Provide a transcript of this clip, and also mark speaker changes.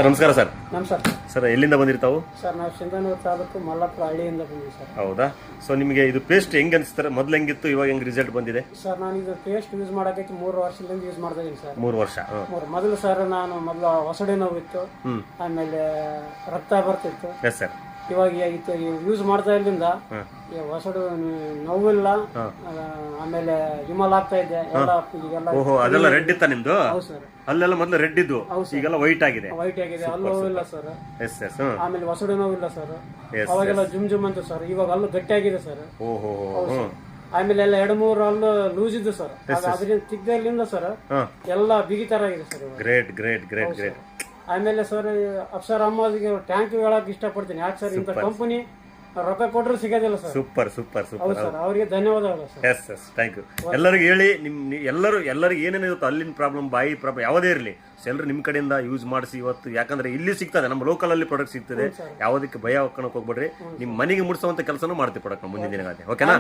Speaker 1: Sir ನಮಸ್ಕಾರ sir.
Speaker 2: ನಮಸ್ಕಾರ
Speaker 1: sir ಎಲ್ಲಿಂದ ಬಂದಿರ್ತಾವು?
Speaker 2: ಸರ್ ನಾವು ಸಿಂಧನೂರು ತಾಲೂಕು ಮಲ್ಲಾಪುರ ಹಳ್ಳಿಯಿಂದ ಬಂದಿವಿ ಸರ್.
Speaker 1: ಹೌದಾ? ಸೊ ನಿಮಗೆ ಇದು ಪೇಸ್ಟ್ ಹೆಂಗ್ ಅನ್ಸ್ತಾರೆ? ಮೊದ್ಲು ಹೆಂಗಿತ್ತು, ಇವಾಗ ಹೆಂಗ್ ರಿಸಲ್ಟ್ ಬಂದಿದೆ?
Speaker 2: ಸರ್ ನಾನು ಇದು ಪೇಸ್ಟ್ ಯೂಸ್ ಮಾಡಕೈತಿ 3 ವರ್ಷದಿಂದ ಯೂಸ್ ಮಾಡ್ತಾ ಇದೀನಿ ಸರ್.
Speaker 1: 3 ವರ್ಷ.
Speaker 2: ಮೊದಲು ಸರ್ ನಾನು ಹೊಸಡಿ ನೋವಿತ್ತು, ಆಮೇಲೆ ರಕ್ತ ಬರ್ತಿತ್ತು.
Speaker 1: Yes sir.
Speaker 2: ಇವಾಗ ಯೂಸ್ ಮಾಡ್ತಾ ಇದ್ರಿಂದ ಹೊಸಡು ನೋವಿಲ್ಲ, ಆಮೇಲೆ ಹಿಮಲ್ ಆಗ್ತಾ ಇದೆ ಎಲ್ಲ. ಈಗೆಲ್ಲ
Speaker 1: ಓಹೋ, ಅದೆಲ್ಲ ರೆಡ್ ಇತ್ತ ನಿಮ್ದು?
Speaker 2: ಹೌದು ಸರ್.
Speaker 1: ಅಲ್ಲೆಲ್ಲ ಮೊದಲು ರೆಡ್ ಇದ್ದು, ಈಗೆಲ್ಲ ವೈಟ್ ಆಗಿದೆ.
Speaker 2: ವೈಟ್ ಆಗಿದೆ, ಅಲ್ಲೂ ನೋವಿಲ್ಲ ಸರ್.
Speaker 1: Yes S.
Speaker 2: ಆಮೇಲೆ ಹೊಸಡು ನೋವಿಲ್ಲ ಸರ್. ಅವಾಗೆಲ್ಲ ಜುಮ್ ಅಂತ ಸರ್, ಇವಾಗ ಅಲ್ಲೂ ಗಟ್ಟಿಯಾಗಿದೆ ಸರ್.
Speaker 1: ಓಹೋ.
Speaker 2: ಆಮೇಲೆ ಎಲ್ಲ 2-3 ಅಲ್ಲೂ ಲೂಸ್ ಇದ್ದು ಸರ್. ಅದರಿಂದ ತಿಕ್ಕಲಿಂದ ಸರ್ ಎಲ್ಲ ಬಿಗಿತರ ಆಗಿದೆ sir.
Speaker 1: Great great great great.
Speaker 2: ಆಮೇಲೆ ಸರ್ ಅಪ್ಸರ್ ಅಮ್ಮಾಜಿಗೆ ಟ್ಯಾಂಕ್ ಹೇಳಕ್ ಇಷ್ಟಪಡ್ತೀನಿ. ಯಾಕೆ ಸರ್, ಇಂಥ ಕಂಪನಿ ರೊಕ್ಕ ಕೊಟ್ಟರು ಸಿಗೋದಿಲ್ಲ ಸರ್.
Speaker 1: ಸೂಪರ್ ಸೂಪರ್
Speaker 2: ಹೌದು
Speaker 1: ಸೂಪರ್.
Speaker 2: ಸರ್, ಅವರಿಗೆ ಧನ್ಯವಾದಗಳು sir.
Speaker 1: Yes yes, thank you. ಎಲ್ಲರಿಗೂ ಹೇಳಿ, ಎಲ್ಲರಿಗೆ ಏನೇನಿರುತ್ತೋ ಅಲ್ಲಿನ ಪ್ರಾಬ್ಲಮ್, ಬಾಯಿ ಪ್ರಾಬ್ಲಮ್ ಯಾವುದೇ ಇರಲಿ, ಎಲ್ಲರೂ ನಿಮ್ಮ ಕಡೆಯಿಂದ ಯೂಸ್ ಮಾಡಿಸಿ ಇವತ್ತು. ಯಾಕಂದ್ರೆ ಇಲ್ಲಿ ಸಿಗ್ತದೆ, ನಮ್ಮ ಲೋಕಲ್ ಅಲ್ಲಿ ಪ್ರಾಡಕ್ಟ್ ಸಿಗ್ತದೆ. ಯಾವುದಕ್ಕೆ ಭಯ ಹಾಕೋಣಕ್ ಹೋಗ್ಬೇಡ್ರಿ. ನಿಮ್ಮ ಮನೆಗೆ ಮುಡ್ಸೋಂತ ಕೆಲಸನೂ ಮಾಡ್ತೀವಿ ಪ್ರಾಡಕ್ಟ್ ಮುಂದಿನ ದಿನಗಳಲ್ಲಿ. ಓಕೆನಾ?